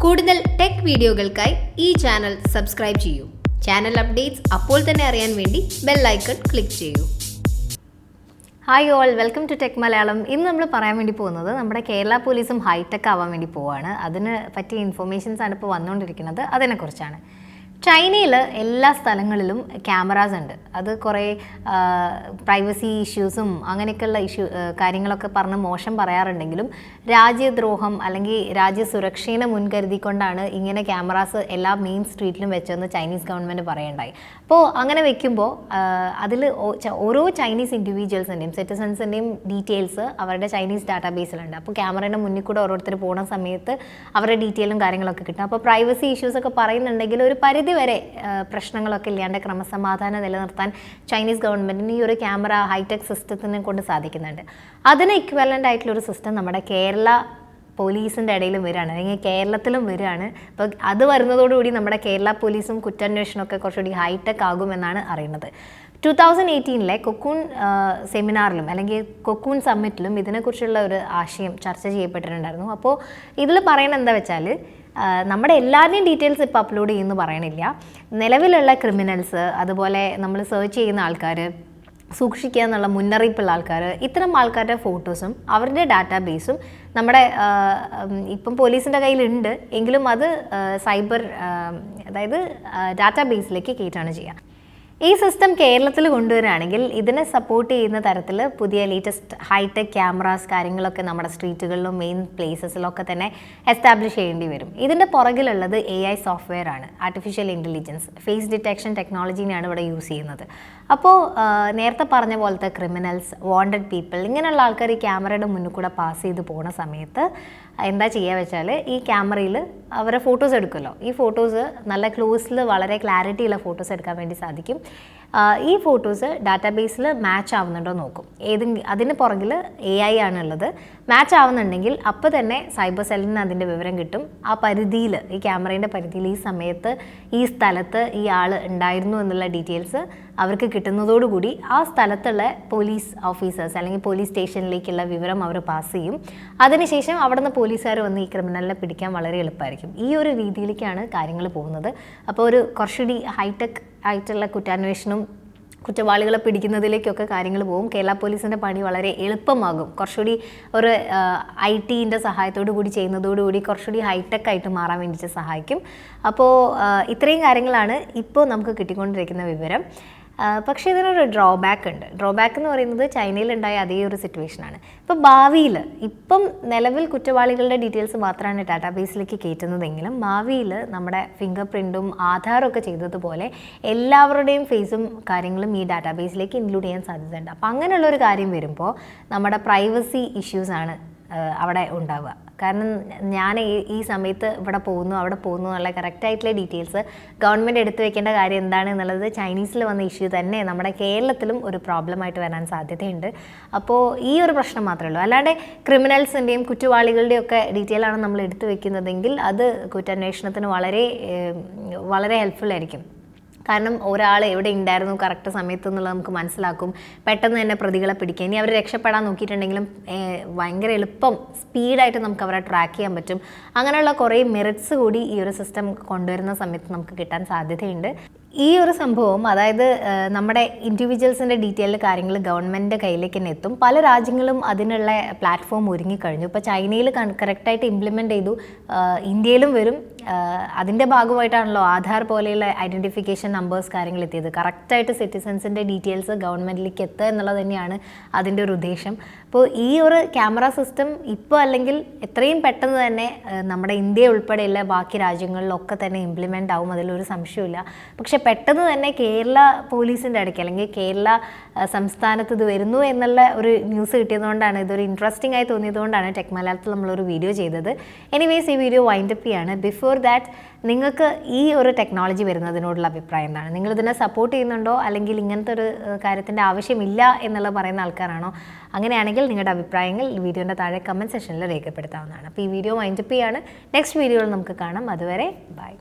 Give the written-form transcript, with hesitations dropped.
കൂടുതൽ ടെക് വീഡിയോകൾക്കായി ഈ ചാനൽ സബ്സ്ക്രൈബ് ചെയ്യൂ. ചാനൽ അപ്ഡേറ്റ്സ് അപ്പോൾ തന്നെ അറിയാൻ വേണ്ടി ബെൽ ഐക്കൺ ക്ലിക്ക് ചെയ്യൂ. Hi all, welcome to tech Malayalam. ഇന്ന് നമ്മൾ പറയാൻ വേണ്ടി പോകുന്നത് നമ്മുടെ കേരള പോലീസും ഹൈടെക് ആവാൻ വേണ്ടി പോവാണ്. അതിന് പറ്റിയ ഇൻഫർമേഷൻസ് ആണ് ഇപ്പോൾ വന്നുകൊണ്ടിരിക്കുന്നത്. അതിനെക്കുറിച്ചാണ്. ചൈനയിൽ എല്ലാ സ്ഥലങ്ങളിലും ക്യാമറാസ് ഉണ്ട്. അത് കുറേ പ്രൈവസി ഇഷ്യൂസും അങ്ങനെയൊക്കെയുള്ള കാര്യങ്ങളൊക്കെ പറഞ്ഞ് മോശം പറയാറുണ്ടെങ്കിലും രാജ്യദ്രോഹം അല്ലെങ്കിൽ രാജ്യസുരക്ഷയെ മുൻകരുതിക്കൊണ്ടാണ് ഇങ്ങനെ ക്യാമറാസ് എല്ലാ മെയിൻ സ്ട്രീറ്റിലും വെച്ചതെന്ന് ചൈനീസ് ഗവൺമെൻറ് പറയുണ്ടായി. അപ്പോൾ അങ്ങനെ വെക്കുമ്പോൾ അതിൽ ഓരോ ചൈനീസ് ഇൻഡിവിജ്വൽസിൻ്റെയും സിറ്റിസൺസിൻ്റെയും ഡീറ്റെയിൽസ് അവരുടെ ചൈനീസ് ഡാറ്റാബേസിലുണ്ട്. അപ്പോൾ ക്യാമറയുടെ മുന്നിൽ കൂടെ ഓരോരുത്തർ പോകുന്ന സമയത്ത് അവരുടെ ഡീറ്റെയിലും കാര്യങ്ങളൊക്കെ കിട്ടും. അപ്പോൾ പ്രൈവസി ഇഷ്യൂസൊക്കെ പറയുന്നുണ്ടെങ്കിൽ ഒരു പരിധി വരെ പ്രശ്നങ്ങളൊക്കെ ഇല്ലാണ്ട് ക്രമസമാധാനം നിലനിർത്താൻ ചൈനീസ് ഗവൺമെൻറ്റിന് ഈ ഒരു ക്യാമറ ഹൈടെക് സിസ്റ്റത്തിനെ കൊണ്ട് സാധിക്കുന്നുണ്ട്. അതിന് ഇക്വലൻ്റ് ആയിട്ടുള്ളൊരു സിസ്റ്റം നമ്മുടെ കേരള പോലീസിൻ്റെ ഇടയിലും വരികയാണ്, അല്ലെങ്കിൽ കേരളത്തിലും വരികയാണ്. അപ്പോൾ അത് വരുന്നതോടുകൂടി നമ്മുടെ കേരള പോലീസും കുറ്റാന്വേഷണമൊക്കെ കുറച്ചുകൂടി ഹൈടെക് ആകുമെന്നാണ് അറിയുന്നത്. 2018 കൊക്കൂൺ സെമിനാറിലും അല്ലെങ്കിൽ കൊക്കൂൺ സമ്മിറ്റിലും ഇതിനെക്കുറിച്ചുള്ള ഒരു ആശയം ചർച്ച ചെയ്യപ്പെട്ടിട്ടുണ്ടായിരുന്നു. അപ്പോൾ ഇതിൽ പറയുന്നത് എന്താ വെച്ചാൽ നമ്മുടെ എല്ലാവരുടെയും ഡീറ്റെയിൽസ് ഇപ്പോൾ അപ്ലോഡ് ചെയ്യുമെന്ന് പറയണില്ല. നിലവിലുള്ള ക്രിമിനൽസ്, അതുപോലെ നമ്മൾ സെർച്ച് ചെയ്യുന്ന ആൾക്കാർ, സൂക്ഷിക്കുക എന്നുള്ള മുന്നറിയിപ്പുള്ള ആൾക്കാർ, ഇത്തരം ആൾക്കാരുടെ ഫോട്ടോസും അവരുടെ ഡാറ്റാബേസും നമ്മുടെ ഇപ്പം പോലീസിൻ്റെ കയ്യിലുണ്ട് എങ്കിലും അത് സൈബർ അതായത് ഡാറ്റാബേസിലേക്ക് കയറ്റാണ് ചെയ്യുക. ഈ സിസ്റ്റം കേരളത്തിൽ കൊണ്ടുവരികയാണെങ്കിൽ ഇതിനെ സപ്പോർട്ട് ചെയ്യുന്ന തരത്തിൽ പുതിയ ലേറ്റസ്റ്റ് ഹൈടെക് ക്യാമറാസ് കാര്യങ്ങളൊക്കെ നമ്മുടെ സ്ട്രീറ്റുകളിലും മെയിൻ പ്ലേസസിലൊക്കെ തന്നെ എസ്റ്റാബ്ലിഷ് ചെയ്യേണ്ടി വരും. ഇതിൻ്റെ പുറകിലുള്ളത് AI സോഫ്റ്റ്വെയർ ആണ്, ആർട്ടിഫിഷ്യൽ ഇൻ്റലിജൻസ്, ഫേസ് ഡിറ്റക്ഷൻ ടെക്നോളജീനെയാണ് ഇവിടെ യൂസ് ചെയ്യുന്നത്. അപ്പോൾ നേരത്തെ പറഞ്ഞ പോലത്തെ ക്രിമിനൽസ്, വാണ്ടഡ് പീപ്പിൾ, ഇങ്ങനെയുള്ള ആൾക്കാർ ഈ ക്യാമറയുടെ മുന്നിൽ കൂടെ പാസ് ചെയ്ത് പോകുന്ന സമയത്ത് എന്താ ചെയ്യുക വെച്ചാൽ ഈ ക്യാമറയിൽ അവരെ ഫോട്ടോസ് എടുക്കുമല്ലോ. ഈ ഫോട്ടോസ് നല്ല ക്ലോസിൽ വളരെ ക്ലാരിറ്റിയുള്ള ഫോട്ടോസ് എടുക്കാൻ വേണ്ടി സാധിക്കും. ഈ ഫോട്ടോസ് ഡാറ്റാബേസിൽ മാച്ച് ആവുന്നുണ്ടോ നോക്കും. അതിന് പുറകിൽ AI ആണുള്ളത്. മാച്ച് ആവുന്നുണ്ടെങ്കിൽ അപ്പോൾ തന്നെ സൈബർ സെല്ലിന് അതിൻ്റെ വിവരം കിട്ടും. ആ പരിധിയിൽ, ഈ ക്യാമറേൻ്റെ പരിധിയിൽ ഈ സമയത്ത് ഈ സ്ഥലത്ത് ഈ ആൾ ഉണ്ടായിരുന്നു എന്നുള്ള ഡീറ്റെയിൽസ് അവർക്ക് കിട്ടുന്നതോടുകൂടി ആ സ്ഥലത്തുള്ള പോലീസ് ഓഫീസേഴ്സ് അല്ലെങ്കിൽ പോലീസ് സ്റ്റേഷനിലേക്കുള്ള വിവരം അവർ പാസ് ചെയ്യും. അതിനുശേഷം അവിടെ നിന്ന് പോലീസുകാർ വന്ന് ഈ ക്രിമിനലിനെ പിടിക്കാൻ വളരെ എളുപ്പമായിരിക്കും. ഈ ഒരു രീതിയിലേക്കാണ് കാര്യങ്ങൾ പോകുന്നത്. അപ്പോൾ ഒരു കുറച്ചുകൂടി ഹൈടെക് ആയിട്ടുള്ള കുറ്റാന്വേഷണം, കുറ്റവാളികളെ പിടിക്കുന്നതിലേക്കൊക്കെ കാര്യങ്ങൾ പോകും. കേരള പോലീസിൻ്റെ പണി വളരെ എളുപ്പമാകും. കുറച്ചുകൂടി ഒരു IT സഹായത്തോടു കൂടി ചെയ്യുന്നതോടുകൂടി കുറച്ചുകൂടി ഹൈടെക് ആയിട്ട് മാറാൻ വേണ്ടിയിട്ട് സഹായിക്കും. അപ്പോൾ ഇത്രയും കാര്യങ്ങളാണ് ഇപ്പോൾ നമുക്ക് കിട്ടിക്കൊണ്ടിരിക്കുന്ന വിവരം. പക്ഷേ ഇതിനൊരു ഡ്രോബാക്ക് ഉണ്ട്. ഡ്രോബാക്ക് എന്ന് പറയുന്നത് ചൈനയിലുണ്ടായ അതേ ഒരു സിറ്റുവേഷനാണ്. ഇപ്പോൾ ഭാവിയിൽ, ഇപ്പം നിലവിൽ കുറ്റവാളികളുടെ ഡീറ്റെയിൽസ് മാത്രമാണ് ഡാറ്റാബേസിലേക്ക് കയറ്റുന്നതെങ്കിലും ഭാവിയിൽ നമ്മുടെ ഫിംഗർ പ്രിൻറ്റും ആധാറൊക്കെ ചെയ്തതുപോലെ എല്ലാവരുടെയും ഫേസും കാര്യങ്ങളും ഈ ഡാറ്റാബേസിലേക്ക് ഇൻക്ലൂഡ് ചെയ്യാൻ സാധ്യതയുണ്ട്. അപ്പോൾ അങ്ങനെയുള്ളൊരു കാര്യം വരുമ്പോൾ നമ്മുടെ പ്രൈവസി ഇഷ്യൂസാണ് അവിടെ ഉണ്ടാവുക. കാരണം ഞാൻ ഈ സമയത്ത് ഇവിടെ പോകുന്നു അവിടെ പോകുന്നു എന്നുള്ള കറക്റ്റായിട്ടുള്ള ഡീറ്റെയിൽസ് ഗവൺമെൻറ് എടുത്തു വെക്കേണ്ട കാര്യം എന്താണ് എന്നുള്ളത് ചൈനീസിൽ വന്ന ഇഷ്യൂ തന്നെ നമ്മുടെ കേരളത്തിലും ഒരു പ്രോബ്ലമായിട്ട് വരാൻ സാധ്യതയുണ്ട്. അപ്പോൾ ഈ ഒരു പ്രശ്നം മാത്രമേ ഉള്ളൂ. അല്ലാണ്ട് ക്രിമിനൽസിൻ്റെയും കുറ്റവാളികളുടെയും ഒക്കെ ഡീറ്റെയിലാണ് നമ്മൾ എടുത്തു വെക്കുന്നതെങ്കിൽ അത് കുറ്റാന്വേഷണത്തിന് വളരെ വളരെ ഹെൽപ്ഫുൾ ആയിരിക്കും. കാരണം ഒരാൾ എവിടെ ഉണ്ടായിരുന്നു കറക്റ്റ് സമയത്ത് എന്നുള്ളത് നമുക്ക് മനസ്സിലാക്കും. പെട്ടെന്ന് തന്നെ പ്രതികളെ പിടിക്കുക. ഇനി അവർ രക്ഷപ്പെടാൻ നോക്കിയിട്ടുണ്ടെങ്കിലും ഭയങ്കര എളുപ്പം സ്പീഡായിട്ട് നമുക്ക് അവരെ ട്രാക്ക് ചെയ്യാൻ പറ്റും. അങ്ങനെയുള്ള കുറേ മെറിറ്റ്സ് കൂടി ഈ ഒരു സിസ്റ്റം കൊണ്ടുവരുന്ന സമയത്ത് നമുക്ക് കിട്ടാൻ സാധ്യതയുണ്ട്. ഈ ഒരു സംഭവം, അതായത് നമ്മുടെ ഇൻഡിവിജ്വൽസിൻ്റെ ഡീറ്റെയിൽഡ് കാര്യങ്ങൾ ഗവൺമെൻറ്റിൻ്റെ കയ്യിലേക്ക് തന്നെ എത്തും. പല രാജ്യങ്ങളും അതിനുള്ള പ്ലാറ്റ്ഫോം ഒരുങ്ങിക്കഴിഞ്ഞു. ഇപ്പോൾ ചൈനയിൽ കറക്റ്റായിട്ട് ഇംപ്ലിമെൻ്റ് ചെയ്തു, ഇന്ത്യയിലും വരും. അതിൻ്റെ ഭാഗമായിട്ടാണല്ലോ ആധാർ പോലെയുള്ള ഐഡൻറ്റിഫിക്കേഷൻ നമ്പേഴ്സ് കാര്യങ്ങൾ എത്തിയത്. കറക്റ്റായിട്ട് സിറ്റിസൺസിൻ്റെ ഡീറ്റെയിൽസ് ഗവൺമെൻറ്റിലേക്ക് എത്തുക എന്നുള്ളത് തന്നെയാണ് അതിൻ്റെ ഒരു ഉദ്ദേശം. അപ്പോൾ ഈ ഒരു ക്യാമറ സിസ്റ്റം ഇപ്പോൾ അല്ലെങ്കിൽ എത്രയും പെട്ടെന്ന് തന്നെ നമ്മുടെ ഇന്ത്യ ഉൾപ്പെടെയുള്ള ബാക്കി രാജ്യങ്ങളിലൊക്കെ തന്നെ ഇംപ്ലിമെൻ്റ് ആവും, അതിലൊരു സംശയമില്ല. പക്ഷേ പെട്ടെന്ന് തന്നെ കേരള പോലീസിൻ്റെ ഇടയ്ക്ക് അല്ലെങ്കിൽ കേരള സംസ്ഥാനത്ത് ഇത് വരുന്നു എന്നുള്ള ഒരു ന്യൂസ് കിട്ടിയതുകൊണ്ടാണ്, ഇതൊരു ഇൻട്രസ്റ്റിംഗ് ആയി തോന്നിയതുകൊണ്ടാണ് ടെക് മലയാളത്തിൽ നമ്മളൊരു വീഡിയോ ചെയ്തത്. എനിവേസ് ഈ വീഡിയോ വൈൻഡപ്പ് ചെയ്യാണ്. ബിഫോർ ദാറ്റ് നിങ്ങൾക്ക് ഈ ഒരു ടെക്നോളജി വരുന്നതിനോടുള്ള അഭിപ്രായം എന്താണ്? നിങ്ങളിതിനെ സപ്പോർട്ട് ചെയ്യുന്നുണ്ടോ അല്ലെങ്കിൽ ഇങ്ങനത്തെ ഒരു കാര്യത്തിൻ്റെ ആവശ്യമില്ല എന്നുള്ള പറയുന്ന ആൾക്കാരാണോ? അങ്ങനെയാണെങ്കിൽ നിങ്ങളുടെ അഭിപ്രായങ്ങൾ വീഡിയോൻ്റെ താഴെ കമൻറ്റ് സെക്ഷനിൽ രേഖപ്പെടുത്താവുന്നതാണ്. അപ്പോൾ ഈ വീഡിയോ വൈൻഡപ്പ് ചെയ്യാണ്. നെക്സ്റ്റ് വീഡിയോയിൽ നമുക്ക് കാണാം. അതുവരെ ബൈ.